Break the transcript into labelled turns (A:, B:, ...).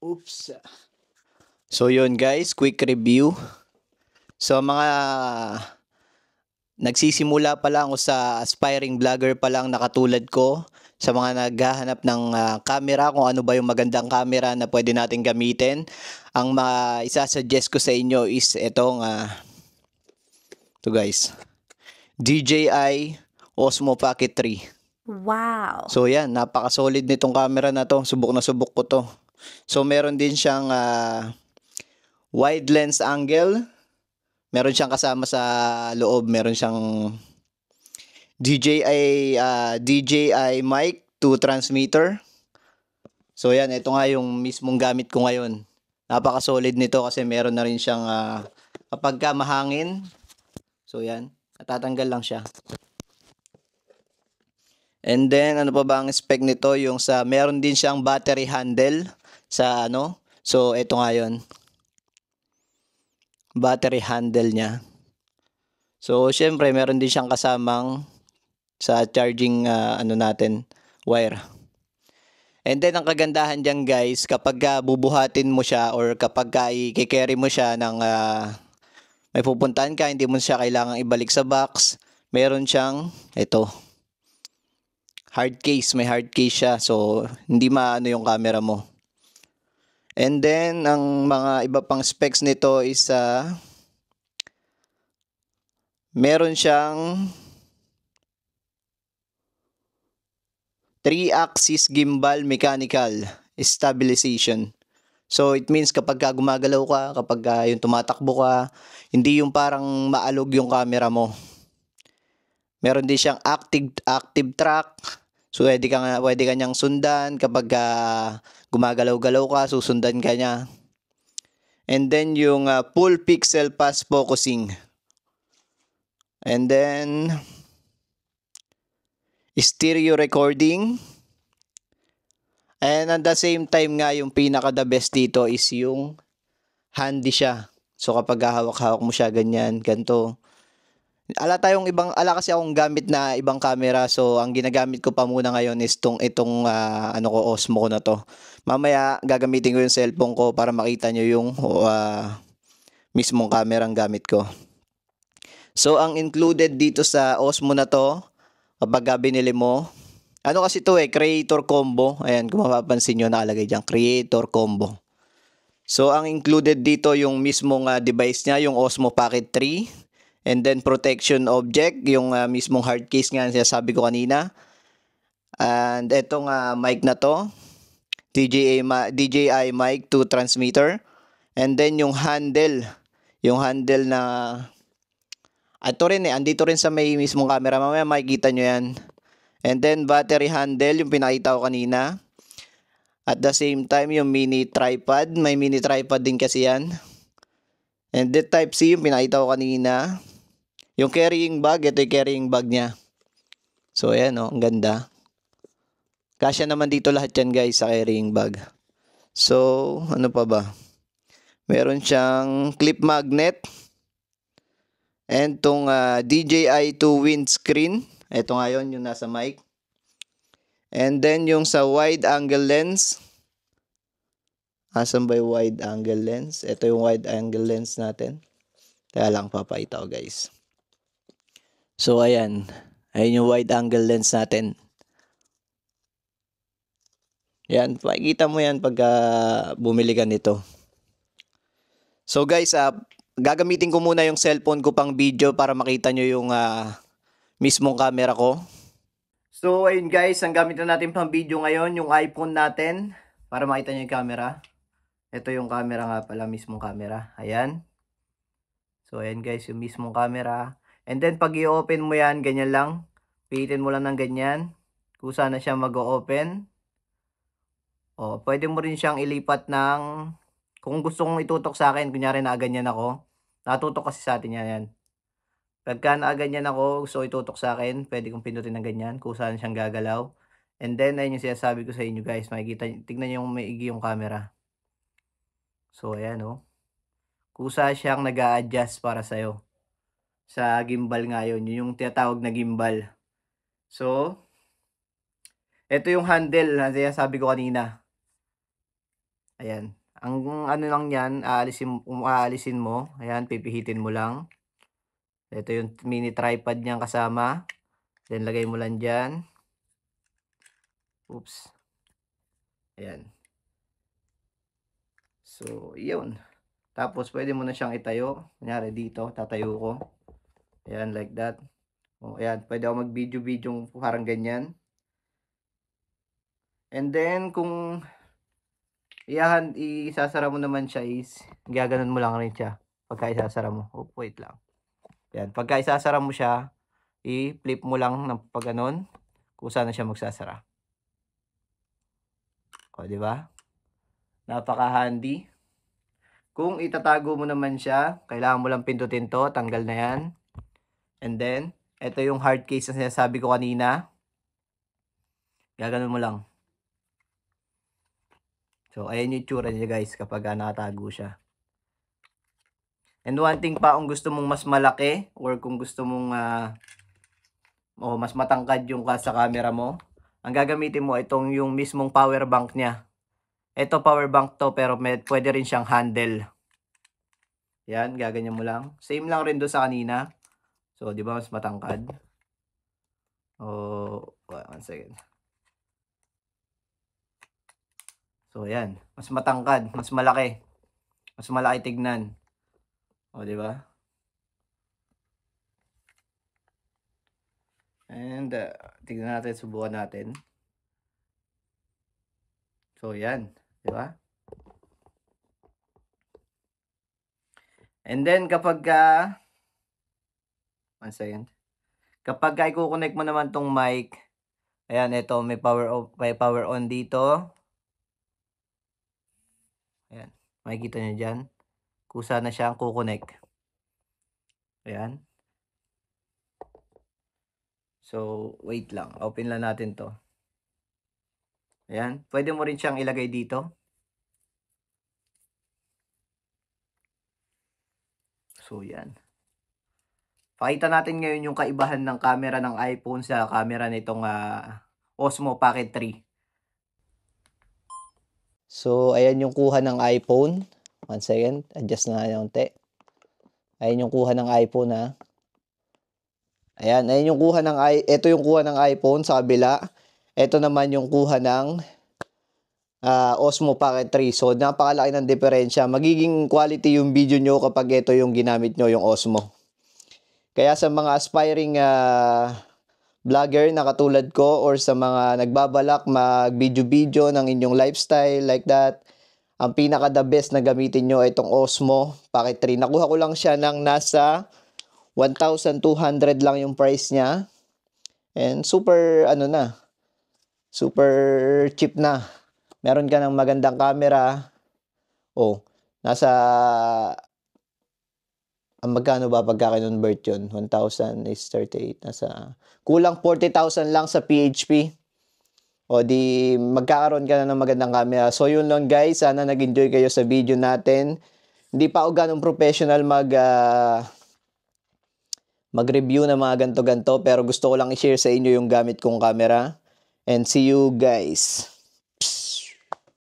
A: Oops. So yun guys, quick review. So mga nagsisimula pa lang o sa aspiring vlogger pa lang na katulad ko, sa mga naghahanap ng camera, kung ano ba yung magandang camera na pwede natin gamitin, ang isa-suggest ko sa inyo is itong ito guys, DJI Osmo Pocket 3.
B: Wow.
A: So yan, napaka-solid nitong camera na to. Subok na subok ko to. So meron din siyang wide lens angle. Meron siyang kasama sa loob, meron siyang DJI mic to transmitter. So yan, ito nga yung mismong gamit ko ngayon. Napaka-solid nito kasi meron na rin siyang kapag ka mahangin. So yan, natatanggal lang siya. And then ano pa ba ang spec nito? Yung meron din siyang battery handle sa ano. So ito nga yun. Battery handle niya. So syempre meron din siyang kasamang sa charging natin wire. And then ang kagandahan diyan guys, kapag bubuhatin mo siya or kapag i-carry mo siya ng may pupuntahan ka, hindi mo siya kailangang ibalik sa box. Meron siyang ito. Hard case, may hard case siya. So hindi maano yung camera mo. And then ang mga iba pang specs nito is meron siyang 3-axis gimbal mechanical stabilization. So it means kapag gumagalaw ka, kapag yung tumatakbo ka, hindi yung parang maalog yung camera mo. Meron din siyang active track. So pwede ka niyang sundan kapag gumagalaw-galaw ka, susundan ka niya. And then yung full pixel fast focusing. And then stereo recording. And at the same time nga, yung pinaka the best dito is yung handy siya. So kapag hawak-hawak mo siya ganyan, ganto. Ala kasi akong gamit na ibang camera. So ang ginagamit ko pa muna ngayon is itong Osmo ko na to. Mamaya gagamitin ko yung cellphone ko para makita nyo yung mismong camera ang gamit ko. So ang included dito sa Osmo na to, kapag binili mo, ano kasi to creator combo. Ayan, kung mapapansin nyo, nakalagay dyan, creator combo. So, ang included dito yung mismong device niya, yung Osmo Pocket 3. And then, protection object, yung mismong hard case nga, sabi ko kanina. And etong mic na to, DJI mic to transmitter. And then, yung handle na, andito rin sa may mismong camera. Mamaya makikita nyo yan. And then battery handle, yung pinakita ko kanina. At the same time, yung mini tripod. May mini tripod din kasi yan. And the Type-C, yung pinakita ko kanina. Yung carrying bag, ito yung carrying bag niya. So ayan ang ganda. Kasya naman dito lahat yan guys sa carrying bag. So, ano pa ba? Meron siyang clip magnet. And tong DJI 2 windscreen. Ito nga yun, yung nasa mic. And then yung sa wide angle lens. Asan ba yung wide angle lens? Ito yung wide angle lens natin. Kaya lang papakita ko guys. So ayan. Ayan yung wide angle lens natin. Yan. Makikita mo yan pag bumili ka nito. So guys, gagamitin ko muna yung cellphone ko pang video para makita nyo yung mismong camera ko. So ayun guys, ang gamit na natin pang video ngayon, yung iPhone natin. Para makita nyo yung camera. Ito yung camera nga pala, mismong camera. Ayan. So ayan guys, yung mismong camera. And then pag i-open mo yan, ganyan lang. Pihitin mo lang ng ganyan. Kusa na siya mag-o-open. O, pwede mo rin siyang ilipat ng, kung gusto kong itutok sa akin, kunyari na ganyan ako. Natutok kasi sa atin yan. Pagka nakaganyan ako, gusto itutok sa akin, pwede kong pindutin ng ganyan, kung saan siyang gagalaw. And then, ayun yung sinasabi ko sa inyo guys, makikita, tignan nyo yung maigi yung camera. So, ayan kusa siyang nag-a-adjust para sa'yo. Sa gimbal nga yun, yung tinatawag na gimbal. So, ito yung handle na sinasabi ko kanina. Ayan. Ang ano lang yan, aalisin mo. Ayan, pipihitin mo lang. Ito yung mini tripod niyang kasama. Then, lagay mo lang dyan. Oops. Ayan. So, yun. Tapos, pwede mo na siyang itayo. Kunyari dito, tatayo ko. Ayan, like that. O, ayan. Pwede ako mag-video-video parang ganyan. And then, kung isasara mo naman siya is, gaganon mo lang rin siya. Pagka isasara mo. Oh, wait lang. Ayan. Pagka isasara mo siya, i-flip mo lang ng pagganon kung saan na siya magsasara. O, di ba? Napaka-handy. Kung itatago mo naman siya, kailangan mo lang pindutin to, tanggal na yan. And then, ito yung hard case na sinasabi ko kanina. Gaganon mo lang. So, ayan yung itsura niya guys kapag nakatago siya. And one thing pa, kung gusto mong mas malaki or kung gusto mong mas matangkad yung sa camera mo, ang gagamitin mo itong yung mismong power bank niya. Ito power bank to pero pwede rin siyang handle. Yan, gaganyan mo lang. Same lang rin doon sa kanina. So, di ba mas matangkad? Oh, one second. So, ayan. Mas matangkad, mas malaki. Mas malaki tignan. O, di ba? And, tignan natin, subukan natin. So, yan. Di ba? And then, kapag, one second. Kapag i-connect mo naman tong mic, ayan, ito, may power on dito. Ayan, makikita nyo dyan. Kusa na siyang kukonek. Ayan. So, wait lang. Open lang natin to. Ayan. Pwede mo rin siyang ilagay dito. So, yan. Pakita natin ngayon yung kaibahan ng camera ng iPhone sa camera nitong Osmo Pocket 3. So, ayan yung kuha ng iPhone. One second. Adjust na yung te. Ayan yung kuha ng iPhone ha. Ayan, ayan yung kuha ng ito yung kuha ng iPhone sa kabila. Ito naman yung kuha ng Osmo Pocket 3. So, napakalaki ng diferensya. Magiging quality yung video nyo kapag ito yung ginamit nyo, yung Osmo. Kaya sa mga aspiring vlogger na katulad ko or sa mga nagbabalak mag-video-video ng inyong lifestyle like that, ang pinaka the best na gamitin nyo ay itong Osmo Pocket 3. Nakuha ko lang siya ng nasa 1,200 lang yung price niya. And super super cheap na. Meron ka ng magandang camera. Oh, nasa magkano ba pagka kinonvert yun? 1,000 is 38. Nasa kulang 40,000 lang sa PHP. O di magkakaroon ka na ng magandang camera. So yun lang guys, sana nag-enjoy kayo sa video natin. Hindi pa ako ganong professional mag-review ng mga ganto-ganto pero gusto ko lang i-share sa inyo yung gamit kong camera. And see you guys.